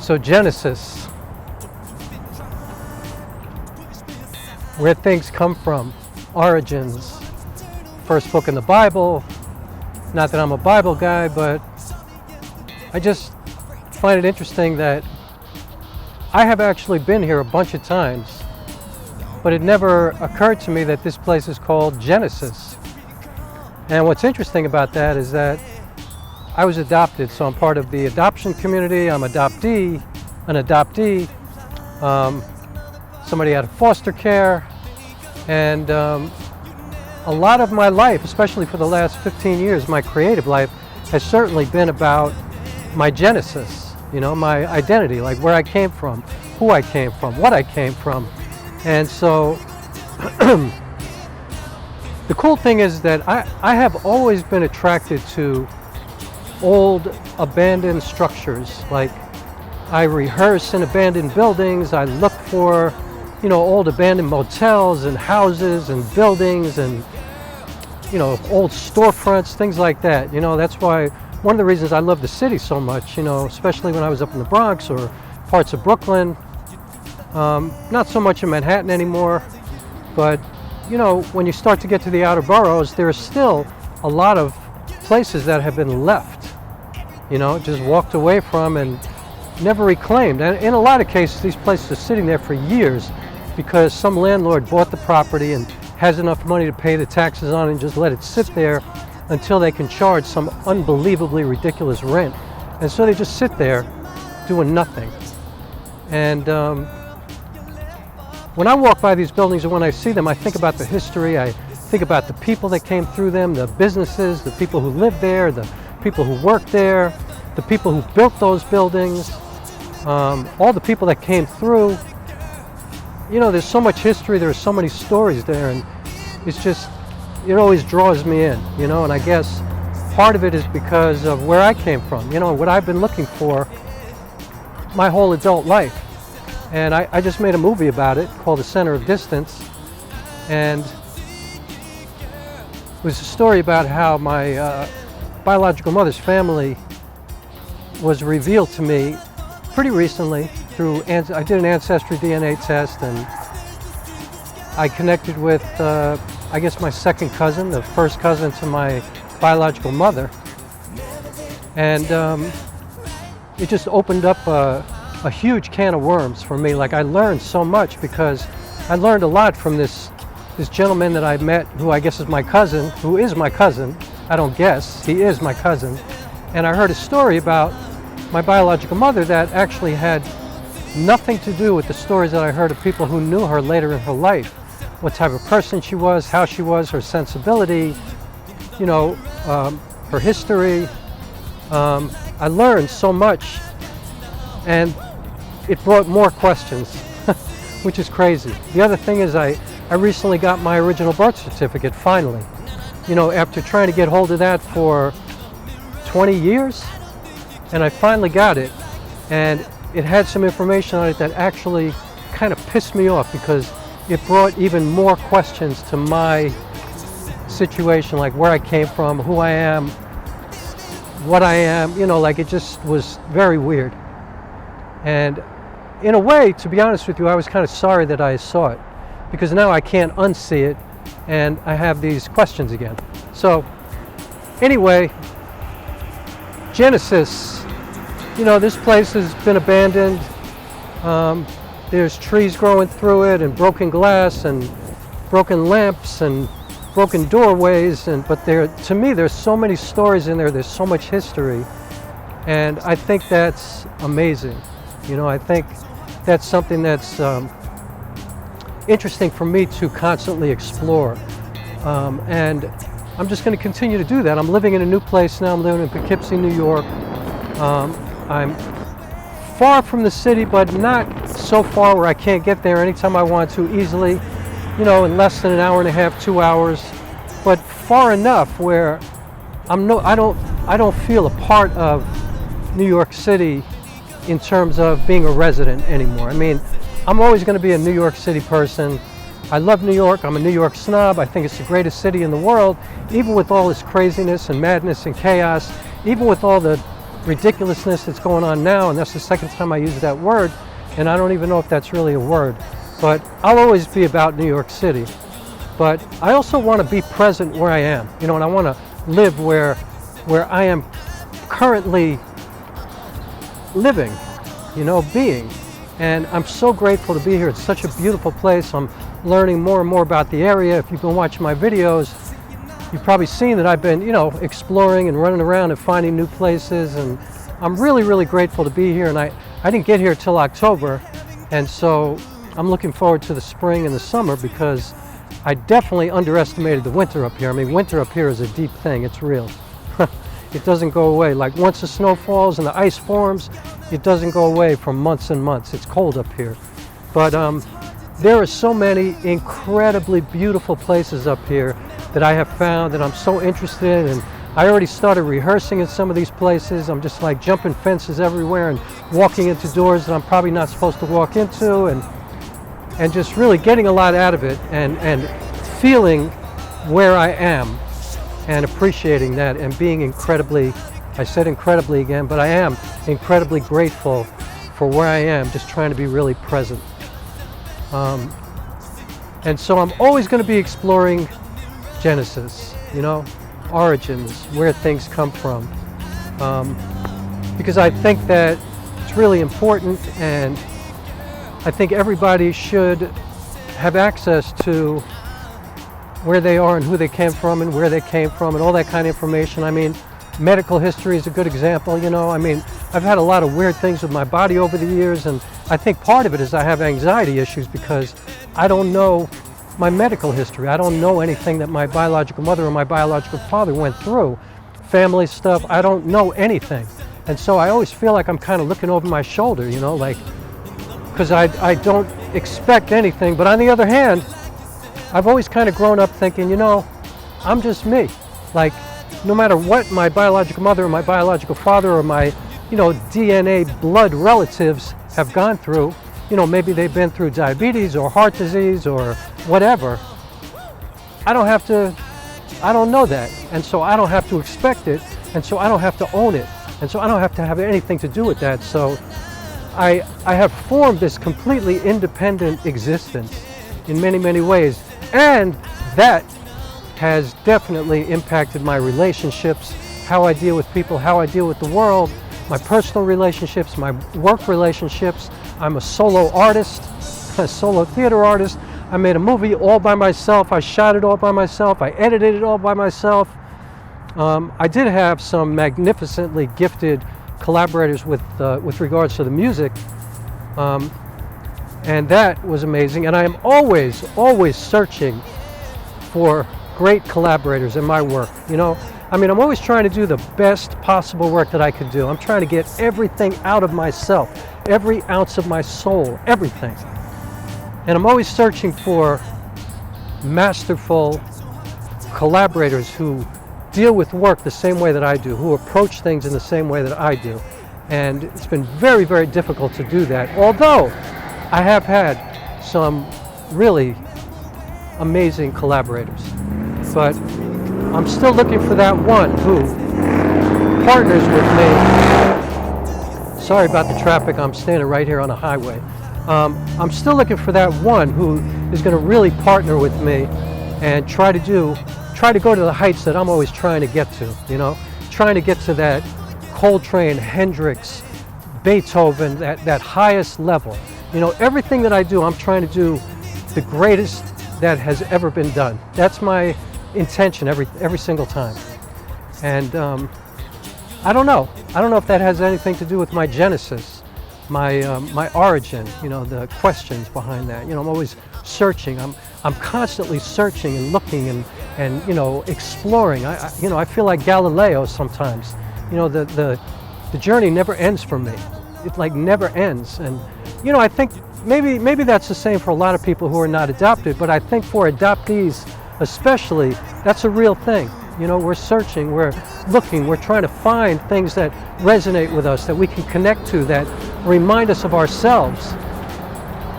So Genesis, where things come from, origins, first book in the Bible. Not that I'm a Bible guy, but I just find it interesting that I have actually been here a bunch of times, but it never occurred to me that this place is called Genesis. And what's interesting about that is that I was adopted, so I'm part of the adoption community. I'm an adoptee. Somebody out of foster care, and a lot of my life, especially for the last 15 years, my creative life has certainly been about my genesis, you know, my identity, like where I came from, who I came from, what I came from. And so the cool thing is that I have always been attracted to old abandoned structures. Like, I rehearse in abandoned buildings. I look for, you know, old abandoned motels and houses and buildings and, you know, old storefronts, things like that. You know, that's why one of the reasons I love the city so much, you know, especially when I was up in the Bronx or parts of Brooklyn. Not so much in Manhattan anymore, but, you know, when you start to get to the outer boroughs, there are still a lot of places that have been left, you know, just walked away from and never reclaimed. And in a lot of cases, these places are sitting there for years because some landlord bought the property and has enough money to pay the taxes on it and just let it sit there until they can charge some unbelievably ridiculous rent. And so they just sit there doing nothing. And when I walk by these buildings and when I see them, I think about the history, I think about the people that came through them, the businesses, the people who lived there, the people who worked there, the people who built those buildings, all the people that came through. You know, there's so much history, there's so many stories there, and it's just, it always draws me in, you know, and I guess part of it is because of where I came from, you know, what I've been looking for my whole adult life. And I just made a movie about it called The Center of Distance, and it was a story about how my biological mother's family was revealed to me pretty recently through, I did an ancestry DNA test, and I connected with, I guess, my second cousin, the first cousin to my biological mother. And it just opened up a huge can of worms for me. Like, I learned so much because I learned a lot from this gentleman that I met, who I guess is my cousin, who is my cousin. I don't guess, he is my cousin. And I heard a story about my biological mother that actually had nothing to do with the stories that I heard of people who knew her later in her life. What type of person she was, how she was, her sensibility, you know, her history. I learned so much, and it brought more questions, which is crazy. The other thing is I recently got my original birth certificate, finally. You know, after trying to get hold of that for 20 years, and I finally got it. And it had some information on it that actually kind of pissed me off because it brought even more questions to my situation, like where I came from, who I am, what I am, you know, like it just was very weird. And in a way, to be honest with you, I was kind of sorry that I saw it, because now I can't unsee it and I have these questions again. So anyway, Genesis, you know, this place has been abandoned. There's trees growing through it and broken glass and broken lamps and broken doorways, but to me there's so many stories in there, there's so much history, and I think that's amazing. You know, I think that's something that's interesting for me to constantly explore, and I'm just going to continue to do that. I'm living in a new place now. I'm living in Poughkeepsie, New York. I'm far from the city, but not so far where I can't get there anytime I want to easily, you know, in less than an hour and a half, 2 hours, but far enough where I don't feel a part of New York City in terms of being a resident anymore. I mean, I'm always going to be a New York City person. I love New York. I'm a New York snob. I think it's the greatest city in the world, even with all this craziness and madness and chaos, even with all the ridiculousness that's going on now, and that's the second time I use that word, and I don't even know if that's really a word. But I'll always be about New York City. But I also want to be present where I am, you know, and I want to live where I am currently living, you know, being. And I'm so grateful to be here. It's such a beautiful place. I'm learning more and more about the area. If you've been watching my videos, you've probably seen that I've been, you know, exploring and running around and finding new places. And I'm really, really grateful to be here. And I didn't get here till October. And so I'm looking forward to the spring and the summer because I definitely underestimated the winter up here. I mean, winter up here is a deep thing. It's real. It doesn't go away. Like once the snow falls and the ice forms, it doesn't go away for months and months. It's cold up here. But there are so many incredibly beautiful places up here that I have found that I'm so interested in. And I already started rehearsing in some of these places. I'm just like jumping fences everywhere and walking into doors that I'm probably not supposed to walk into, and just really getting a lot out of it, and feeling where I am and appreciating that, and being incredibly, I said incredibly again, but I am incredibly grateful for where I am, just trying to be really present. And so I'm always going to be exploring Genesis, you know, origins, where things come from, because I think that it's really important, and I think everybody should have access to where they are and who they came from and where they came from and all that kind of information. I mean, medical history is a good example, you know. I mean, I've had a lot of weird things with my body over the years, and I think part of it is I have anxiety issues because I don't know my medical history. I don't know anything that my biological mother or my biological father went through. Family stuff, I don't know anything. And so I always feel like I'm kind of looking over my shoulder, you know, like, because I don't expect anything. But on the other hand, I've always kind of grown up thinking, you know, I'm just me. Like, no matter what my biological mother or my biological father or my, you know, DNA blood relatives have gone through, you know, maybe they've been through diabetes or heart disease or whatever, I don't know that. And so I don't have to expect it. And so I don't have to own it. And so I don't have to have anything to do with that. So I have formed this completely independent existence in many, many ways. And that has definitely impacted my relationships, how I deal with people, how I deal with the world, my personal relationships, my work relationships. I'm a solo artist, a solo theater artist. I made a movie all by myself. I shot it all by myself. I edited it all by myself. I did have some magnificently gifted collaborators with regards to the music, and that was amazing. And I am always searching for great collaborators in my work. You know, I mean, I'm always trying to do the best possible work that I could do. I'm trying to get everything out of myself, every ounce of my soul, everything. And I'm always searching for masterful collaborators who deal with work the same way that I do, who approach things in the same way that I do. And it's been very, very difficult to do that, although I have had some really amazing collaborators. But I'm still looking for that one who partners with me. Sorry about the traffic, I'm standing right here on a highway. I'm still looking for that one who is going to really partner with me and try to go to the heights that I'm always trying to get to, you know, trying to get to that Coltrane, Hendrix, Beethoven, that highest level. You know, everything that I do, I'm trying to do the greatest that has ever been done. That's my intention every single time. And I don't know if that has anything to do with my genesis, my origin, you know, the questions behind that. You know, I'm always searching. I'm constantly searching and looking and you know, exploring. I feel like Galileo sometimes. You know, the journey never ends for me. It like never ends. And you know, I think maybe that's the same for a lot of people who are not adopted, but I think for adoptees especially, that's a real thing. You know, we're searching, we're looking, we're trying to find things that resonate with us, that we can connect to, that remind us of ourselves.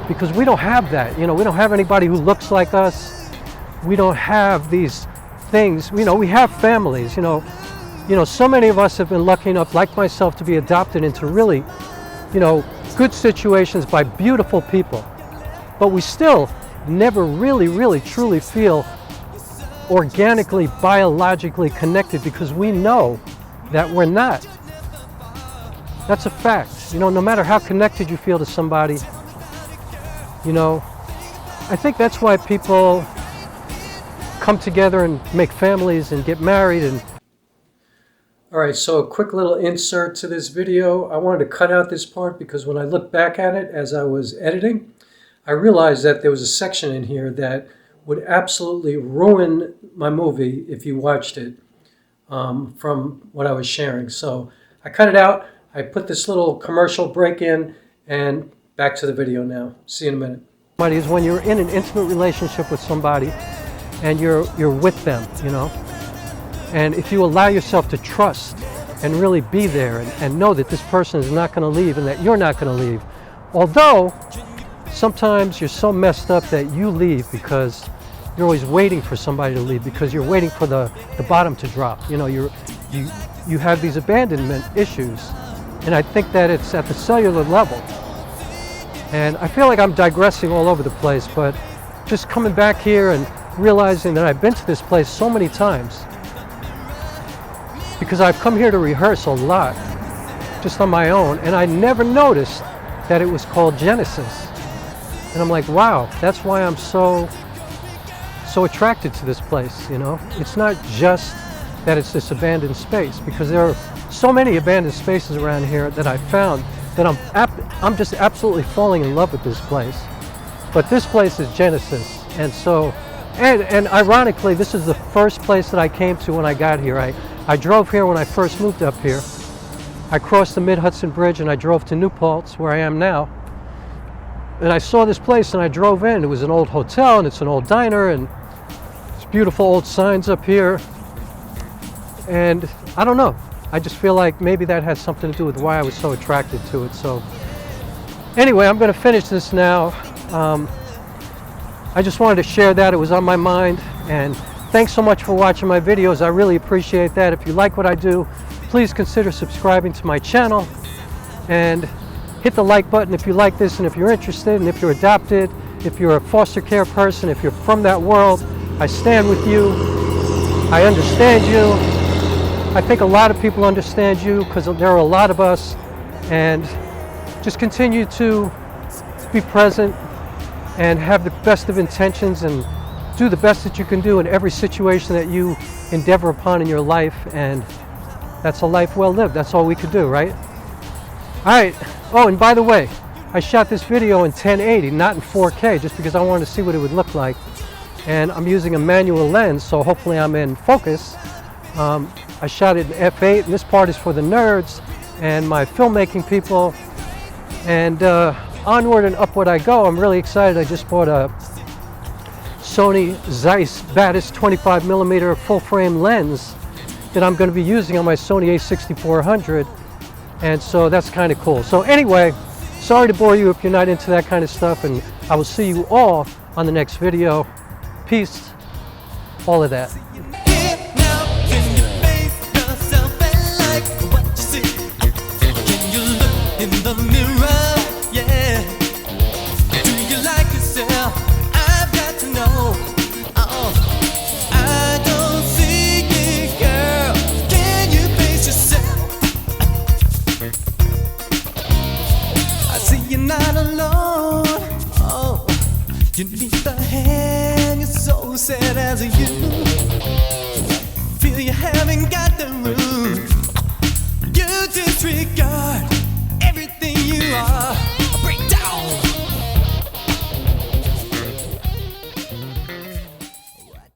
Because we don't have that. You know, we don't have anybody who looks like us. We don't have these things. You know, we have families. You know, You know, so many of us have been lucky enough, like myself, to be adopted into really, you know, good situations by beautiful people. But we still never really truly feel organically, biologically connected, because we know that we're not. That's a fact. You know, no matter how connected you feel to somebody, you know, I think that's why people come together and make families and get married. And all right, so a quick little insert to this video. I wanted to cut out this part because when I looked back at it as I was editing, I realized that there was a section in here that would absolutely ruin my movie if you watched it from what I was sharing. So I cut it out. I put this little commercial break in, and back to the video now. See you in a minute. Is when you're in an intimate relationship with somebody and you're with them, you know, and if you allow yourself to trust and really be there and know that this person is not going to leave and that you're not going to leave, although sometimes you're so messed up that you leave because you're always waiting for somebody to leave, because you're waiting for the bottom to drop. You know, you have these abandonment issues, and I think that it's at the cellular level. And I feel like I'm digressing all over the place, but just coming back here and realizing that I've been to this place so many times, because I've come here to rehearse a lot just on my own, and I never noticed that it was called Genesis. And I'm like, wow, that's why I'm so attracted to this place, you know? It's not just that it's this abandoned space, because there are so many abandoned spaces around here that I found that I'm just absolutely falling in love with this place. But this place is Genesis, and so, and ironically, this is the first place that I came to when I got here. I drove here when I first moved up here. I crossed the Mid-Hudson Bridge and I drove to New Paltz, where I am now. And I saw this place and I drove in. It was an old hotel and it's an old diner and it's beautiful old signs up here. And I don't know. I just feel like maybe that has something to do with why I was so attracted to it. So anyway, I'm going to finish this now. I just wanted to share that. It was on my mind. And thanks so much for watching my videos. I really appreciate that. If you like what I do, please consider subscribing to my channel and hit the like button if you like this, and if you're interested, and if you're adopted, if you're a foster care person, if you're from that world, I stand with you. I understand you. I think a lot of people understand you, because there are a lot of us, and just continue to be present and have the best of intentions and do the best that you can do in every situation that you endeavor upon in your life, and that's a life well lived. That's all we could do, right? All right. Oh, and by the way, I shot this video in 1080, not in 4K, just because I wanted to see what it would look like. And I'm using a manual lens, so hopefully I'm in focus. I shot it in f8, and this part is for the nerds and my filmmaking people. And onward and upward I go. I'm really excited. I just bought a Sony Zeiss Batis 25mm full frame lens that I'm going to be using on my Sony a6400. And so that's kind of cool. So anyway, sorry to bore you if you're not into that kind of stuff, and I will see you all on the next video. Peace, all of that. In the mirror, yeah. Do you like yourself? I've got to know. I don't see it, girl. Can you face yourself? I see you're not alone. Oh, you need the hand. You're so sad as you feel you haven't got the room. You disregard everything you are.